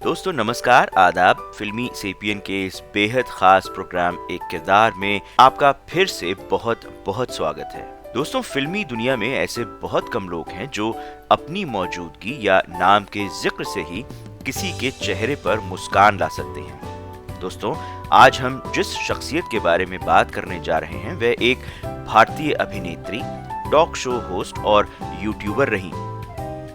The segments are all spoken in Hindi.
दोस्तों नमस्कार, आदाब। फिल्मी सेपियन के इस बेहद खास प्रोग्राम एक किरदार में आपका फिर से बहुत बहुत स्वागत है। दोस्तों, फिल्मी दुनिया में ऐसे बहुत कम लोग हैं जो अपनी मौजूदगी या नाम के जिक्र से ही किसी के चेहरे पर मुस्कान ला सकते हैं। दोस्तों, आज हम जिस शख्सियत के बारे में बात करने जा रहे हैं वह एक भारतीय अभिनेत्री, टॉक शो होस्ट और यूट्यूबर रही।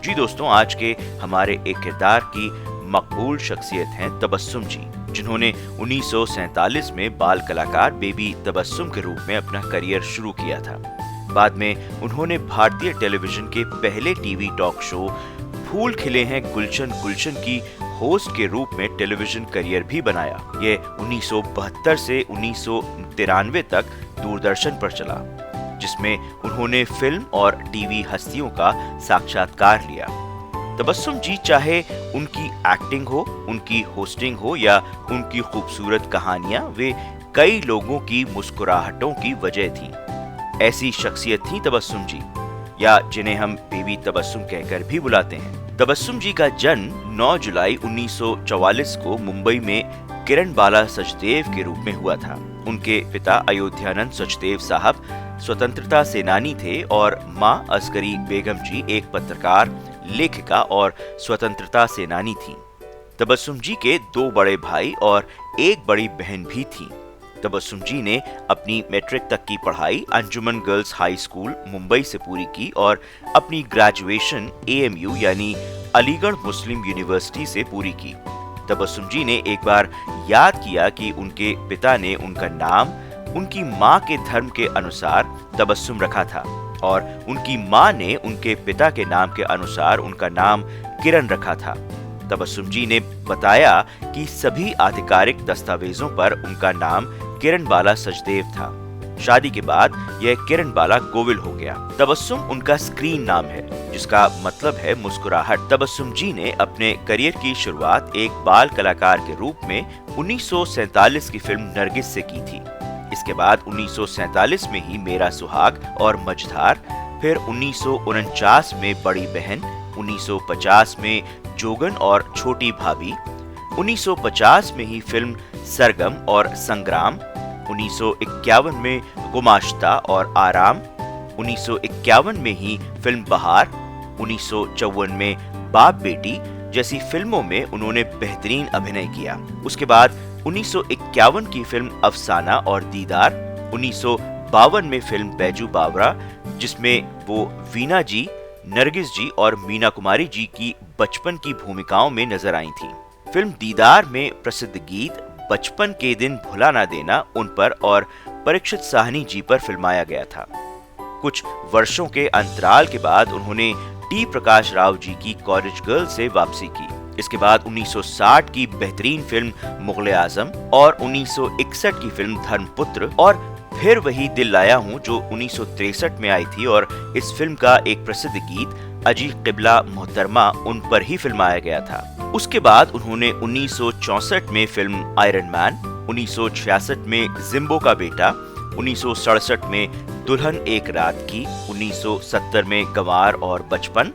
जी दोस्तों, आज के हमारे एक किरदार की मकबूल शख्सियत हैं तबस्सुम जी, जिन्होंने 1947 में बाल कलाकार बेबी तबस्सुम के रूप में अपना करियर शुरू किया था। बाद में उन्होंने भारतीय टेलीविजन के पहले टीवी टॉक शो फूल खिले हैं गुलशन गुलशन की होस्ट के रूप में टेलीविजन करियर भी बनाया। ये 1972 से 1993 तक दूरदर्शन पर चला, जिसमें उन्होंने फिल्म और टीवी हस्तियों का साक्षात्कार लिया। तबस्सुम जी चाहे उनकी एक्टिंग हो, उनकी होस्टिंग हो या उनकी खूबसूरत कहानियां, वे कई लोगों की मुस्कुराहटों की वजह थी। ऐसी शख्सियत थी तबस्सुम जी, या जिन्हें हम बेबी तबस्सुम कहकर भी बुलाते हैं। तबस्सुम जी का जन्म 9 जुलाई 1944 को मुंबई में किरण बाला सचदेव के रूप में हुआ था। उनके पिता अयोध्यानंद सचदेव साहब स्वतंत्रता सेनानी थे और मां असगरी बेगम जी एक पत्रकार, लेखिका और स्वतंत्रता सेनानी थी। तबस्सुम जी के 2 बड़े भाई और एक बड़ी बहन भी थी। तबस्सुम जी ने अपनी मैट्रिक तक की पढ़ाई अंजुमन गर्ल्स हाई स्कूल मुंबई से पूरी की और अपनी ग्रेजुएशन AMU यानी अलीगढ़ मुस्लिम यूनिवर्सिटी से पूरी की। तबस्सुम जी ने एक बार याद किया कि उनके पिता ने उनका नाम उनकी मां के धर्म के अनुसार तबस्सुम रखा था और उनकी मां ने उनके पिता के नाम के अनुसार उनका नाम किरण रखा था। तबस्सुम जी ने बताया कि सभी आधिकारिक दस्तावेजों पर उनका नाम किरण बाला सचदेव था। शादी के बाद यह किरण बाला गोविल हो गया। तबस्सुम उनका स्क्रीन नाम है, जिसका मतलब है मुस्कुराहट। तबस्सुम जी ने अपने करियर की शुरुआत एक बाल कलाकार के रूप में 1947 की फिल्म नरगिस से की थी। इसके बाद 1947 में ही मेरा सुहाग और मझधार, फिर 1949 में बड़ी बहन, 1950 में जोगन और छोटी भाभी, 1950 में ही फिल्म सरगम और संग्राम, 1951 में गुमाश्ता और आराम, 1951 में ही फिल्म बहार, 1954 में बाप बेटी जैसी फिल्मों में उन्होंने बेहतरीन अभिनय किया। उसके बाद 1951 की फिल्म अफसाना और दीदार, 1952 में फिल्म बैजू बावरा, जिसमें वो वीना जी, नरगिस जी और मीना कुमारी जी की बचपन की भूमिकाओं में नजर आई थी। फिल्म दीदार में प्रसिद्ध गीत बचपन के दिन भुला ना देना उन पर और परीक्षित साहनी जी पर फिल्माया गया था। कुछ वर्षों के अंतराल के बाद उन्होंने टी प्रकाश राव जी की कॉलेज गर्ल से वापसी की। इसके बाद 1960 की बेहतरीन फिल्म मुगले आजम और 1961 की फिल्म धर्मपुत्र और फिर वही दिल लाया हूँ जो 1963 में आई थी और इस फिल्म का एक प्रसिद्ध गीत अजी किबला मोहतरमा उन पर ही फिल्माया गया था। उसके बाद उन्होंने 1964 में फिल्म आयरन मैन, 1966 में जिम्बो का बेटा, 1967 में दुल्हन एक रात की, 1970 में गंवार और बचपन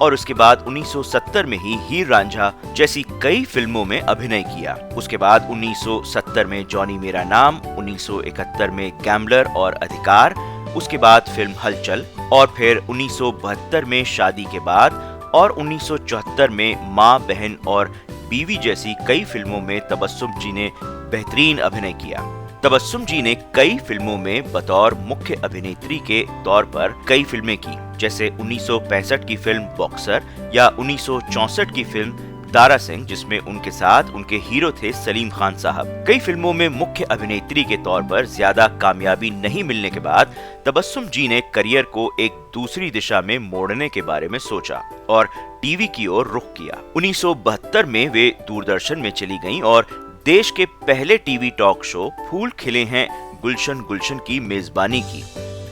और उसके बाद 1970 में ही हीर रांझा जैसी कई फिल्मों में अभिनय किया। उसके बाद 1970 में जॉनी मेरा नाम, 1971 में गैम्बलर और अधिकार, उसके बाद फिल्म हलचल और फिर 1972 में शादी के बाद और 1974 में माँ, बहन और बीवी जैसी कई फिल्मों में तबस्सुम जी ने बेहतरीन अभिनय किया। तबस्सुम जी ने कई फिल्मों में बतौर मुख्य अभिनेत्री के तौर पर कई फिल्में की, जैसे 1965 की फिल्म बॉक्सर या 1964 की फिल्म दारा सिंह, जिसमें उनके साथ उनके हीरो थे सलीम खान साहब। कई फिल्मों में मुख्य अभिनेत्री के तौर पर ज्यादा कामयाबी नहीं मिलने के बाद तबस्सुम जी ने करियर को एक दूसरी दिशा में मोड़ने के बारे में सोचा और टीवी की ओर रुख किया। 1972 में वे दूरदर्शन में चली गईं और देश के पहले टीवी टॉक शो फूल खिले हैं गुलशन गुलशन की मेजबानी की,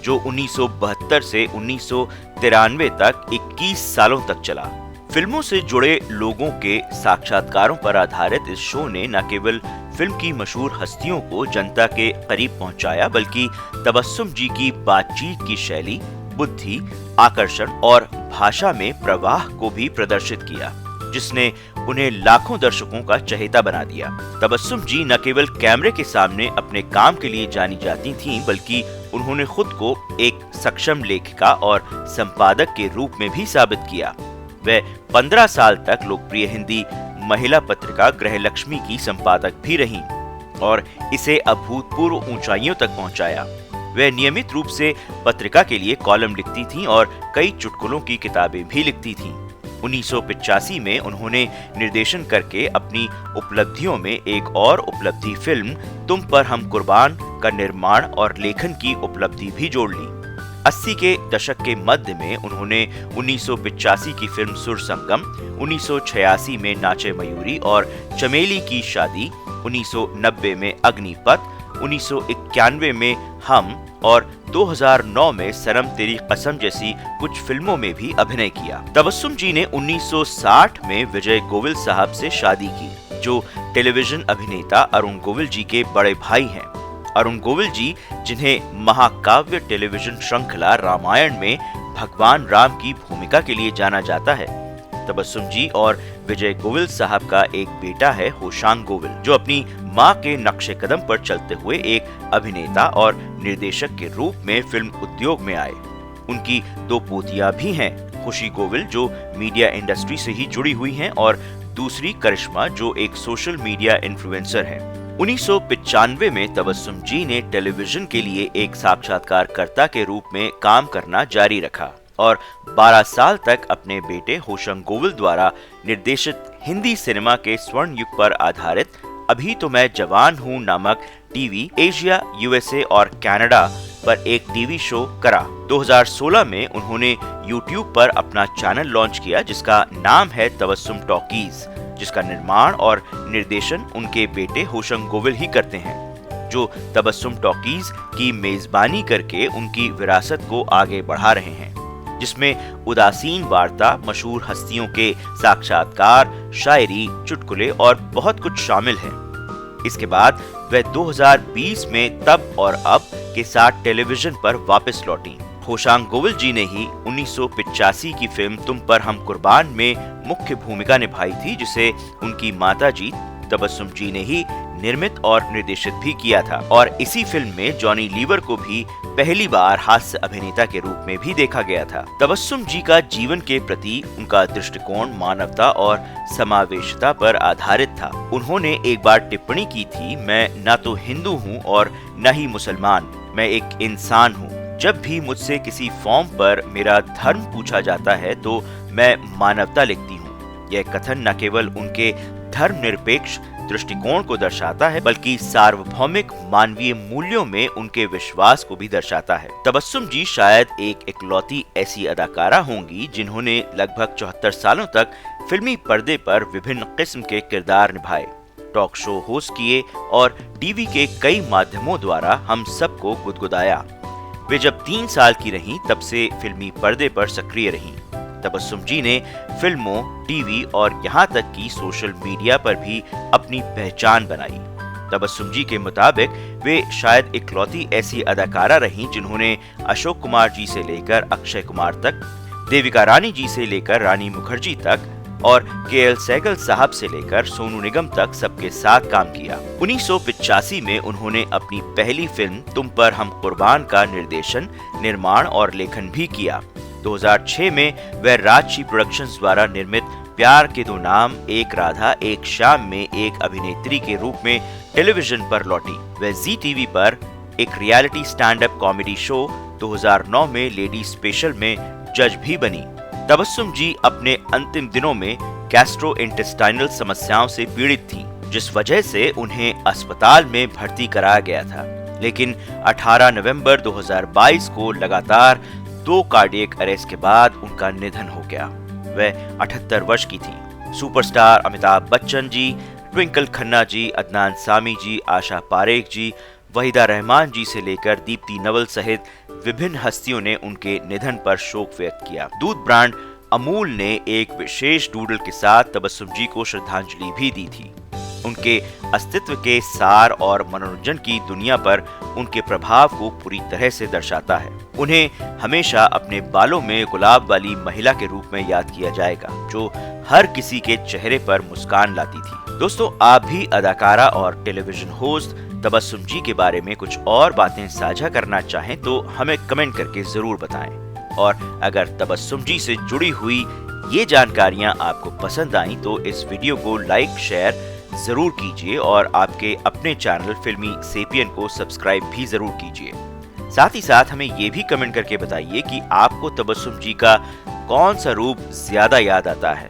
जो 1972 से 1993 तक 21 सालों तक चला। फिल्मों से जुड़े लोगों के साक्षात्कारों पर आधारित इस शो ने न केवल फिल्म की मशहूर हस्तियों को जनता के करीब पहुंचाया, बल्कि तबस्सुम जी की बातचीत की शैली, बुद्धि, आकर्षण और भाषा में प्रवाह को भी प्रदर्शित किया, जिसने उन्हें लाखों दर्शकों का चहेता बना दिया। तबस्सुम जी न केवल कैमरे के सामने अपने काम के लिए जानी जाती थीं, बल्कि उन्होंने खुद को एक सक्षम लेखिका और संपादक के रूप में भी साबित किया। वे 15 साल तक लोकप्रिय हिंदी महिला पत्रिका गृहलक्ष्मी की संपादक भी रहीं और इसे अभूतपूर्व ऊंचाइयों तक पहुंचाया। वे नियमित रूप से पत्रिका के लिए कॉलम लिखती थीं और कई चुटकुलों की किताबें भी लिखती थीं। 1985 में उन्होंने निर्देशन करके अपनी उपलब्धियों में एक और उपलब्धि फिल्म तुम पर हम कुर्बान का निर्माण और लेखन की उपलब्धि भी जोड़ ली। 80 के दशक के मध्य में उन्होंने 1985 की फिल्म सुर संगम, 1986 में नाचे मयूरी और चमेली की शादी, 1990 में अग्निपथ, 1991 में हम और 2009 में सनम तेरी कसम जैसी कुछ फिल्मों में भी अभिनय किया। तबस्सुम जी ने 1960 में विजय गोविल साहब से शादी की, जो टेलीविजन अभिनेता अरुण गोविल जी के बड़े भाई हैं। अरुण गोविल जी, जिन्हें महाकाव्य टेलीविजन श्रृंखला रामायण में भगवान राम की भूमिका के लिए जाना जाता है। तबस्सुम जी और विजय गोविल साहब का एक बेटा है, होशांग गोविल, जो अपनी मां के नक्शे कदम पर चलते हुए एक अभिनेता और निर्देशक के रूप में फिल्म उद्योग में आए। उनकी 2 पोतियां भी हैं, खुशी गोविल जो मीडिया इंडस्ट्री से ही जुड़ी हुई हैं और दूसरी करिश्मा जो एक सोशल मीडिया इन्फ्लुएंसर है। 1995 में तबस्सुम जी ने टेलीविजन के लिए एक साक्षात्कारकर्ता के रूप में काम करना जारी रखा और 12 साल तक अपने बेटे होशंग गोविल द्वारा निर्देशित हिंदी सिनेमा के स्वर्ण युग पर आधारित अभी तो मैं जवान हूँ नामक टीवी एशिया, यूएसए और कनाडा पर एक टीवी शो करा। 2016 में उन्होंने यूट्यूब पर अपना चैनल लॉन्च किया जिसका नाम है तबस्सुम टॉकीज, जिसका निर्माण और निर्देशन उनके बेटे होशंग गोविल ही करते हैं, जो तबस्सुम टॉकीज की मेजबानी करके उनकी विरासत को आगे बढ़ा रहे हैं, जिसमें उदासीन वार्ता, मशहूर हस्तियों के साक्षात्कार, शायरी, चुटकुले और बहुत कुछ शामिल है। इसके बाद वह 2020 में तब और अब के साथ टेलीविजन पर वापस लौटी। होशांग गोविल जी ने ही 1985 की फिल्म तुम पर हम कुर्बान में मुख्य भूमिका निभाई थी, जिसे उनकी माताजी तबस्सुम जी ने ही निर्मित और निर्देशित भी किया था और इसी फिल्म में जॉनी लीवर को भी पहली बार हास्य अभिनेता के रूप में भी देखा गया था। तबस्सुम जी का जीवन के प्रति उनका दृष्टिकोण मानवता और समावेशिता पर आधारित था। उन्होंने एक बार टिप्पणी की थी, मैं न तो हिंदू हूँ और न ही मुसलमान, मैं एक इंसान हूँ। जब भी मुझसे किसी फॉर्म पर मेरा धर्म पूछा जाता है तो मैं मानवता लिखती हूँ। यह कथन न केवल उनके धर्मनिरपेक्ष दृष्टिकोण को दर्शाता है, बल्कि सार्वभौमिक मानवीय मूल्यों में उनके विश्वास को भी दर्शाता है। तबस्सुम जी शायद एक इकलौती ऐसी अदाकारा होंगी जिन्होंने लगभग 74 सालों तक फिल्मी पर्दे पर विभिन्न किस्म के किरदार निभाए, टॉक शो होस्ट किए और टीवी के कई माध्यमों द्वारा हम सबको गुदगुदाया। वे जब 3 साल की रहीं तब से फिल्मी पर्दे पर सक्रिय रहीं। तबस्सुम जी ने फिल्मों, टीवी और यहाँ तक कि सोशल मीडिया पर भी अपनी पहचान बनाई। तबस्सुम जी के मुताबिक वे शायद इकलौती ऐसी अदाकारा रहीं जिन्होंने अशोक कुमार जी से लेकर अक्षय कुमार तक, देविका रानी जी से लेकर रानी मुखर्जी तक और के.एल. सहगल साहब से लेकर सोनू निगम तक सबके साथ काम किया। 1985 में उन्होंने अपनी पहली फिल्म तुम पर हम कुर्बान का निर्देशन, निर्माण और लेखन भी किया। 2006 में वह राजश्री प्रोडक्शंस द्वारा निर्मित प्यार के 2 नाम, एक राधा एक श्याम में एक अभिनेत्री के रूप में टेलीविजन पर लौटी। वह जी टीवी पर एक reality stand up comedy show 2009 में लेडी स्पेशल में जज भी बनी। तबस्सुम जी अपने अंतिम दिनों में गैस्ट्रोइंटेस्टाइनल समस्याओं से पीड़ित थीं, जिस वजह से उन्हें अस्पताल में भर्ती कराया गया था। लेकिन 18 नवंबर 2022 को लगातार 2 कार्डियक अरेस्ट के बाद उनका निधन हो गया। वह 78 वर्ष की थी। सुपरस्टार अमिताभ बच्चन जी, ट्विंकल खन्ना जी, अदनान सामी जी, आशा पारेख जी, वहीदा रहमान जी से लेकर दीप्ति नवल सहित विभिन्न हस्तियों ने उनके निधन पर शोक व्यक्त किया। दूध ब्रांड अमूल ने एक विशेष डूडल के साथ तबस्सुम जी को श्रद्धांजलि भी दी थी। उनके अस्तित्व के सार और मनोरंजन की दुनिया पर उनके प्रभाव को पूरी तरह से दर्शाता है। उन्हें हमेशा अपने बालों में गुलाब वाली महिला के रूप में याद किया जाएगा, जो हर किसी के चेहरे पर मुस्कान लाती थी। दोस्तों, आप भी अदाकारा और टेलीविजन होस्ट तबस्सुम जी के बारे में कुछ और बातें साझा करना चाहें तो हमें कमेंट करके जरूर बताएं। और अगर तबस्सुम जी से जुड़ी हुई ये जानकारियां आपको पसंद आई तो इस वीडियो को लाइक शेयर जरूर कीजिए और आपके अपने चैनल फिल्मी सेपियन को सब्सक्राइब भी जरूर कीजिए। साथ ही साथ हमें ये भी कमेंट करके बताइए कि आपको तबस्सुम जी का कौन सा रूप ज्यादा याद आता है।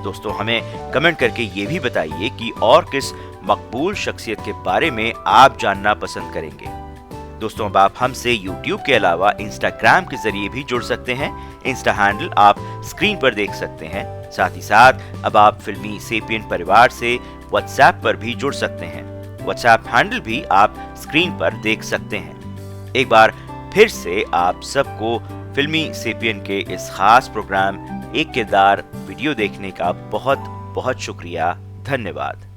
दोस्तों, हमें कमेंट करके ये भी बताइए कि और किस मकबूल शख्सियत के बारे में आप जानना पसंद करेंगे। दोस्तों, अब आप हमसे YouTube के अलावा Instagram के जरिए भी जुड़ सकते हैं। इंस्टा हैंडल आप स्क्रीन पर देख सकते हैं। साथ ही साथ अब आप फिल्मी सेपियन परिवार से WhatsApp पर भी जुड़ सकते हैं। WhatsApp हैंडल भी आप स्क्रीन पर देख सकते हैं। एक बार फिर से आप सबको फिल्मी सेपियन के इस खास प्रोग्राम एक किरदार वीडियो देखने का बहुत बहुत शुक्रिया। धन्यवाद।